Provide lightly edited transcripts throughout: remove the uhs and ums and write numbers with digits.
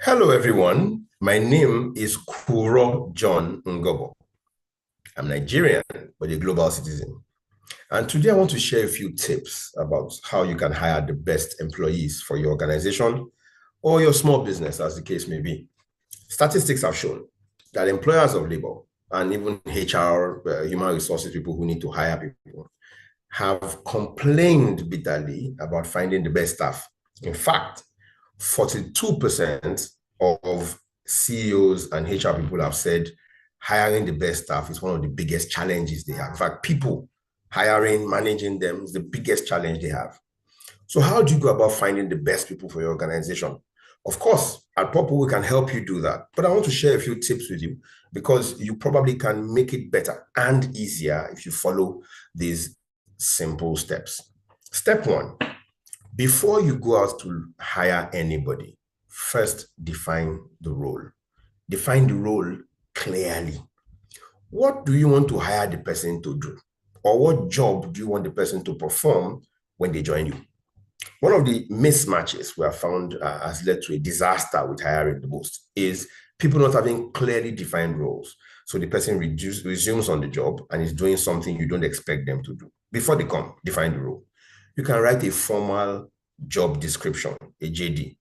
Hello, everyone. My name is Kuro John Ngobo. I'm Nigerian, but a global citizen. And today I want to share a few tips about how you can hire the best employees for your organization or your small business, as the case may be. Statistics have shown that employers of labor and even HR, human resources people who need to hire people, have complained bitterly about finding the best staff. In fact, 42% of CEOs and HR people have said hiring the best staff is one of the biggest challenges they have. In fact, people hiring, managing them is the biggest challenge they have. So, how do you go about finding the best people for your organization? Of course, at Purple, we can help you do that. But I want to share a few tips with you because you probably can make it better and easier if you follow these simple steps. Step one, before you go out to hire anybody, first define the role. Define the role clearly. What do you want to hire the person to do? Or what job do you want the person to perform when they join you? One of the mismatches we have found has led to a disaster with hiring the most is people not having clearly defined roles. So the person resumes on the job and is doing something you don't expect them to do. Before they come, define the role. You can write a formal job description, a JD,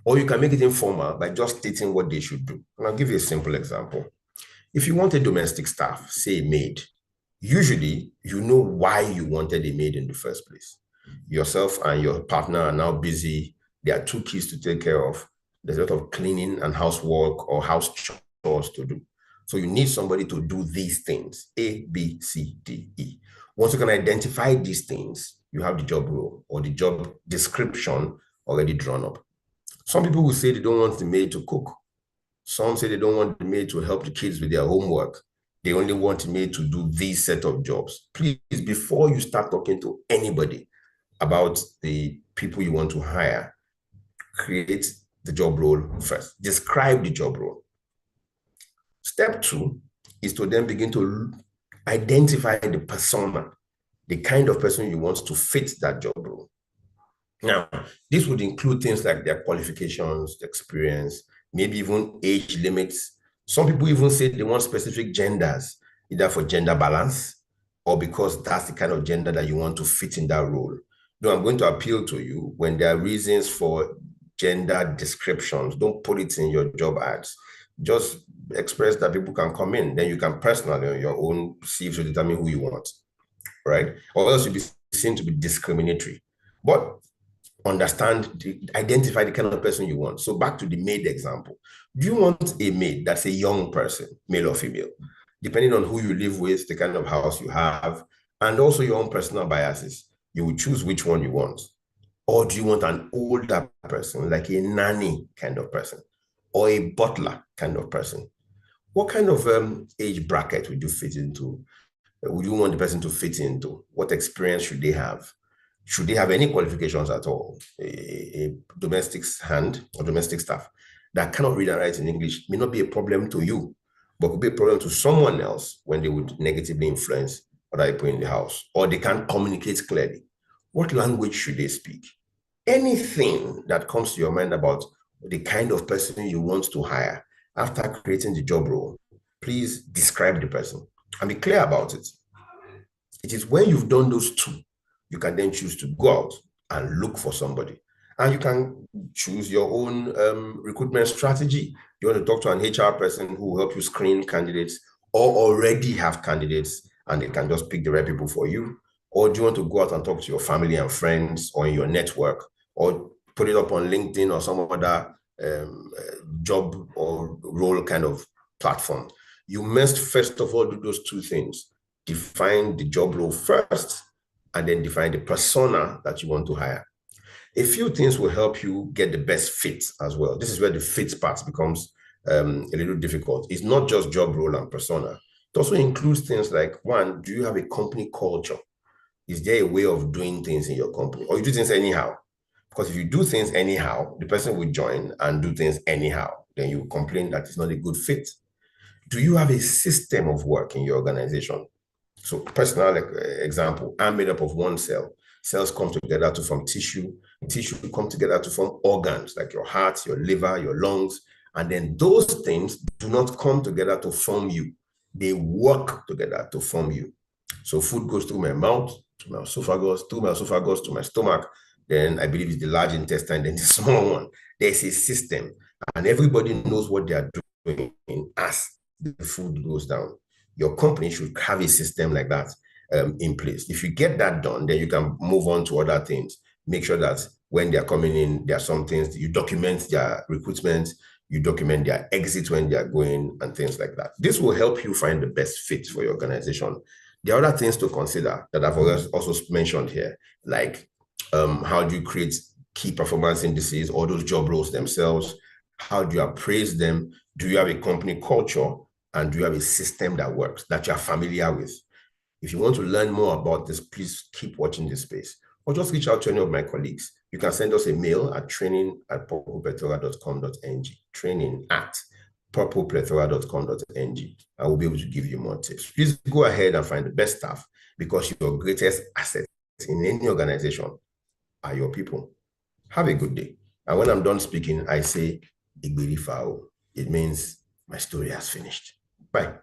or you can make it informal by just stating what they should do. And I'll give you a simple example. If you want a domestic staff, say a maid, usually you know why you wanted a maid in the first place. Yourself and your partner are now busy. There are two kids to take care of. There's a lot of cleaning and housework or house chores to do. So you need somebody to do these things, A, B, C, D, E. Once you can identify these things, you have the job role or the job description already drawn up. Some people will say they don't want the maid to cook. Some say they don't want the maid to help the kids with their homework. They only want the maid to do these set of jobs. Please, before you start talking to anybody about the people you want to hire, create the job role first. Describe the job role. Step two is to then begin to identify the persona, the kind of person you want to fit that job role. Now, this would include things like their qualifications, experience, maybe even age limits. Some people even say they want specific genders, either for gender balance or because that's the kind of gender that you want to fit in that role. No, I'm going to appeal to you when there are reasons for gender descriptions. Don't put it in your job ads. Just express that people can come in. Then you can personally on your own see to determine who you want, right? Or else you'll be seen to be discriminatory. But identify the kind of person you want. So back to the maid example. Do you want a maid that's a young person, male or female? Depending on who you live with, the kind of house you have, and also your own personal biases, you will choose which one you want. Or do you want an older person, like a nanny kind of person, or a butler kind of person? What kind of age bracket would you fit into? Would you want the person to fit into? What experience should they have? Should they have any qualifications at all? A domestic hand or domestic staff that cannot read and write in English may not be a problem to you, but could be a problem to someone else when they would negatively influence other people in the house, or they can't communicate clearly. What language should they speak? Anything that comes to your mind about the kind of person you want to hire after creating the job role, please describe the person and be clear about it. It is when you've done those two, you can then choose to go out and look for somebody. And you can choose your own recruitment strategy. You want to talk to an HR person who will help you screen candidates or already have candidates and they can just pick the right people for you. Or do you want to go out and talk to your family and friends or in your network or put it up on LinkedIn or some other job or role kind of platform? You must first of all do those two things. Define the job role first and then define the persona that you want to hire. A few things will help you get the best fit as well. This is where the fit part becomes a little difficult. It's not just job role and persona. It also includes things like, one, do you have a company culture? Is there a way of doing things in your company? Or you do things anyhow? Because if you do things anyhow, the person will join and do things anyhow. Then you complain that it's not a good fit. Do you have a system of work in your organization? So personal example, I'm made up of one cell. Cells come together to form tissue. Tissue come together to form organs like your heart, your liver, your lungs. And then those things do not come together to form you. They work together to form you. So food goes through my mouth, to my esophagus, through my esophagus to my stomach. Then I believe it's the large intestine, then the small one. There's a system, and everybody knows what they are doing as the food goes down. Your company should have a system like that in place. If you get that done, then you can move on to other things. Make sure that when they're coming in, there are some things you document their recruitment, you document their exit when they are going, and things like that. This will help you find the best fit for your organization. There are other things to consider that I've also mentioned here, like how do you create key performance indices or those job roles themselves? How do you appraise them? Do you have a company culture? And do you have a system that works, that you're familiar with? If you want to learn more about this, please keep watching this space, or just reach out to any of my colleagues. You can send us a mail at training@purpleplethora.com.ng, training@purpleplethora.com.ng. I will be able to give you more tips. Please go ahead and find the best staff, because your greatest asset in any organization are your people. Have a good day. And when I'm done speaking, I say, Igbiri Fao. It means my story has finished. Bye.